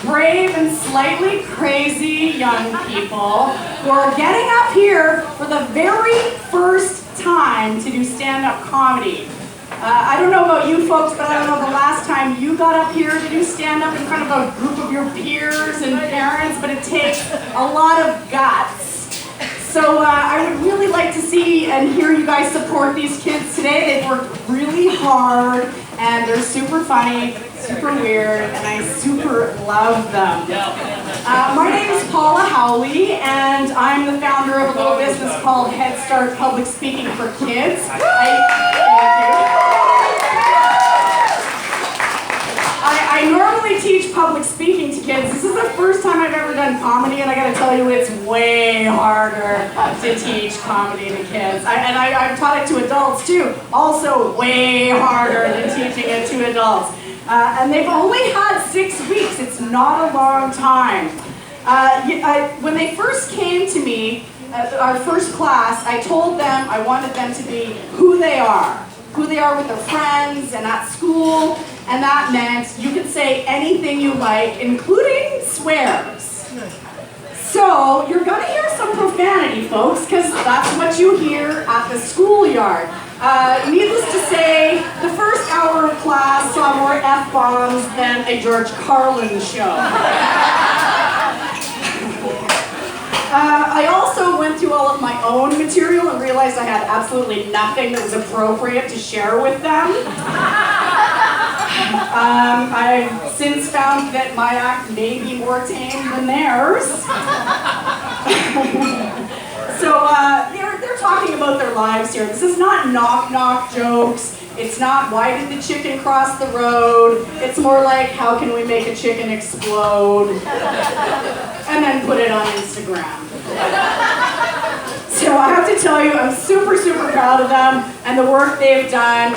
brave and slightly crazy young people who are getting up here for the very first time to do stand-up comedy. I don't know about you folks, but I don't know the last time you got up here to do stand-up in front of a group of your peers and parents, but it takes a lot of guts. So I would really like to see and hear you guys support these kids today. They've worked really hard, and they're super funny, super weird, and I super love them. My name is Paula Howley, and I'm the founder of a little business called Head Start Public Speaking for Kids. I normally teach public speaking to kids. This is the first time I've ever done comedy, and I gotta tell you, it's way harder to teach comedy to kids. I've taught it to adults too, also way harder than teaching it to adults. And they've only had 6 weeks. It's not a long time. When they first came to me, our first class, I told them I wanted them to be who they are with their friends and at school, and that meant you could say anything you like, including swears. So you're gonna hear some profanity, folks, because that's what you hear at the schoolyard. Needless to say, the first hour of class saw more F-bombs than a George Carlin show. I also went through all of my own material and realized I had absolutely nothing that was appropriate to share with them. I've since found that my act may be more tame than theirs. So they're talking about their lives here. This is not knock-knock jokes. It's not, why did the chicken cross the road? It's more like, how can we make a chicken explode? And then put it on Instagram. So I have to tell you, I'm super, super proud of them and the work they've done.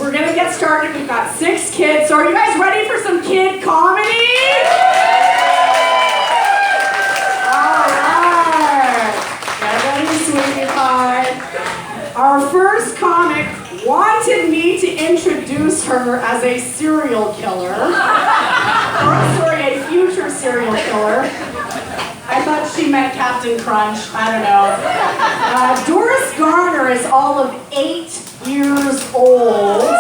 We're gonna get started. We've got 6 kids. So are you guys ready for some kid comedy? All right. Get ready, sweetheart. Our first comic wanted me to introduce her as a serial killer. Sorry, a future serial killer. I thought she meant Captain Crunch. I don't know. Doris Garner is all of 8 years old.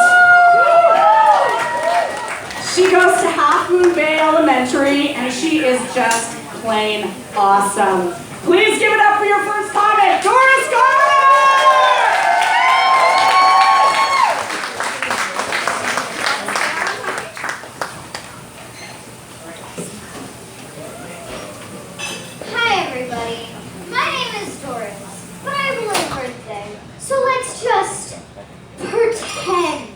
She goes to Half Moon Bay Elementary, and she is just plain awesome. Please give it up for your first comic, Doris Garner! My name is Doris, but I have a late birthday, so let's just pretend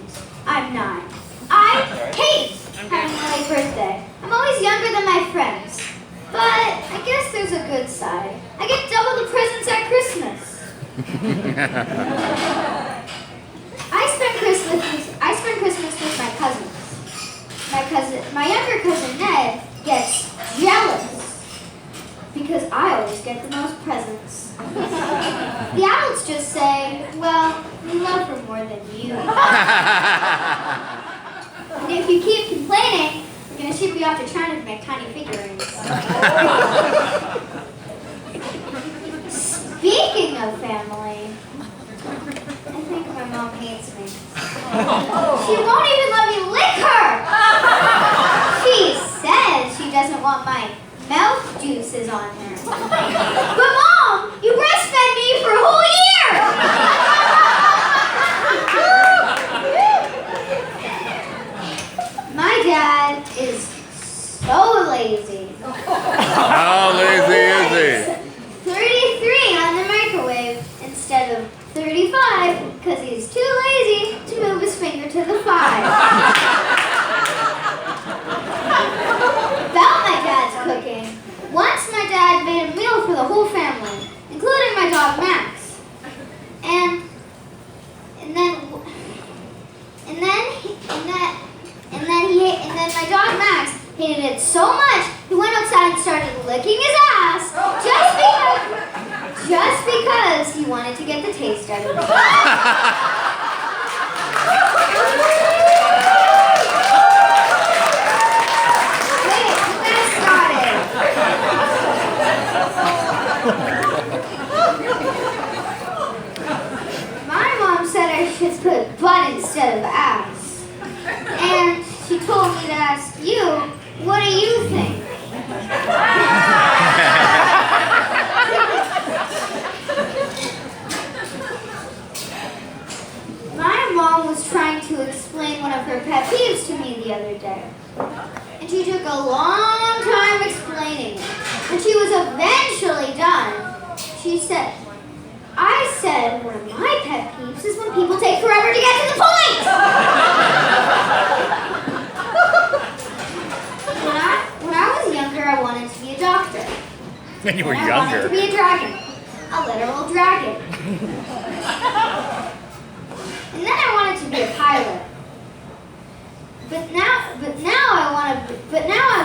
I'm 9. I hate having a late birthday. I'm always younger than my friends, but I guess there's a good side. I get double the presents at Christmas. I spend Christmas with my cousins. My younger cousin Ned gets jealous because I always get the most presents. The adults just say, well, we love her more than you. And if you keep complaining, we're going to ship you off to China to make tiny figurines. Speaking of family, I think my mom hates me. She won't even let me lick her! She says she doesn't want my mouth juices on her. But Mom, you breastfed me for a whole year! My dad is so lazy. How lazy is he? 33 on the microwave instead of 35 because he's too lazy to move his finger to the 5. About my dad's cooking. Once my dad made a meal for the whole family, including my dog Max. And then my dog Max hated it so much he went outside and started licking his ass just because he wanted to get the taste out of it. Wait, you guys ask you, what do you think? My mom was trying to explain one of her pet peeves to me the other day. And she took a long time explaining it. When she was eventually done, she said, I said one of my pet peeves is when people take forever to get to the point! When I was younger, I wanted to be a doctor. When you were I wanted to younger. be a dragon. A literal dragon. And then I wanted to be a pilot. But now I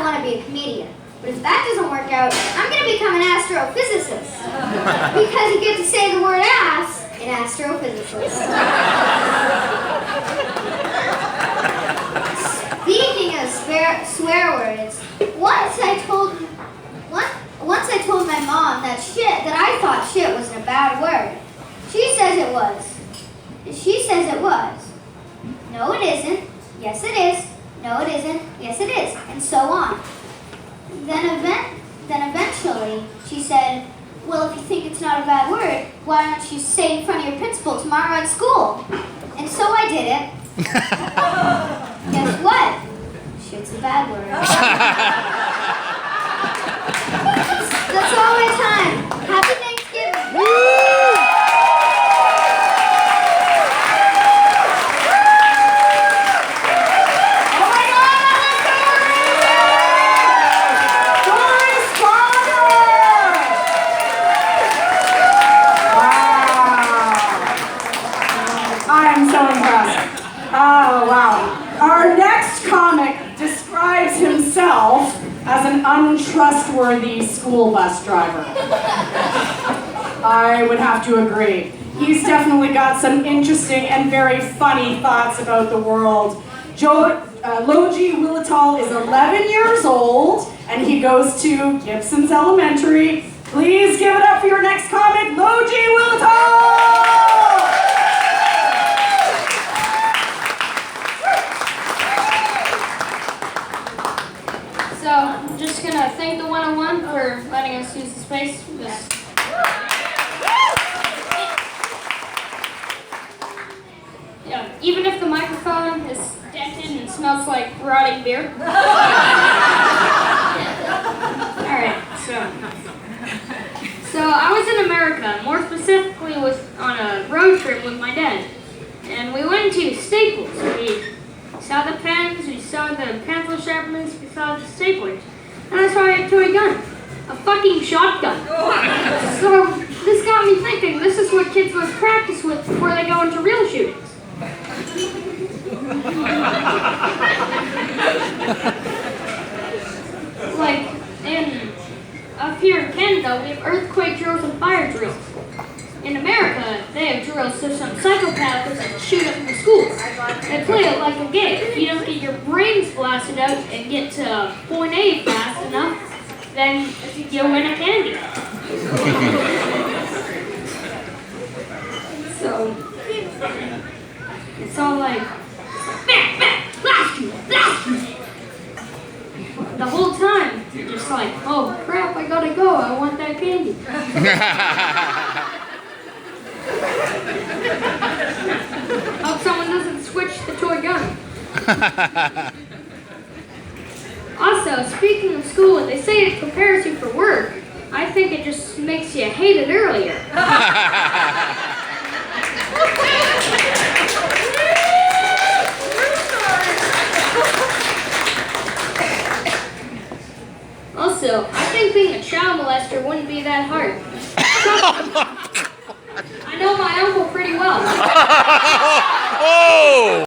want to be a comedian. But if that doesn't work out, I'm going to become an astrophysicist. Because you get to say the word ass in astrophysicist. Speaking of swear words, once I told my mom that I thought shit wasn't a bad word. She says it was. No, it isn't. Yes, it is. No, it isn't. Yes, it is. And so on. Then eventually, she said, well, if you think it's not a bad word, why don't you say it in front of your principal tomorrow at school? And so I did it. Guess what? Shit's a bad word. That's all my time. Happy Thanksgiving. Our next comic describes himself as an untrustworthy school bus driver. I would have to agree. He's definitely got some interesting and very funny thoughts about the world. Loji Willitall is 11 years old, and he goes to Gibson's Elementary. Please give it up for your next comic, Loji Willitall! So, I'm just gonna thank the 101 for letting us use the space. Yeah, even if the microphone is dented and smells like rotting beer. Alright, so I was in America, more specifically was on a road trip with my dad. And we went to Staples. We saw the pens, we saw the pencil sharpeners, we saw the staplers. And I saw a toy gun. A fucking shotgun. So this got me thinking, this is what kids must practice with before they go into real shootings. Like, up here in Canada, we have earthquake drills and fire drills. In America, they have drills so some psychopaths can shoot up in the schools. They play it like a game. If you don't get your brains blasted out and get to point A fast enough, then you win a candy. So, it's all like, bang, bang, blast you, blast you. The whole time, you're just like, oh crap, I gotta go, I want that candy. Hope someone doesn't switch the toy gun. Also, speaking of school, they say it prepares you for work. I think it just makes you hate it earlier. Also, I think being a child molester wouldn't be that hard. I know my uncle pretty well. Oh!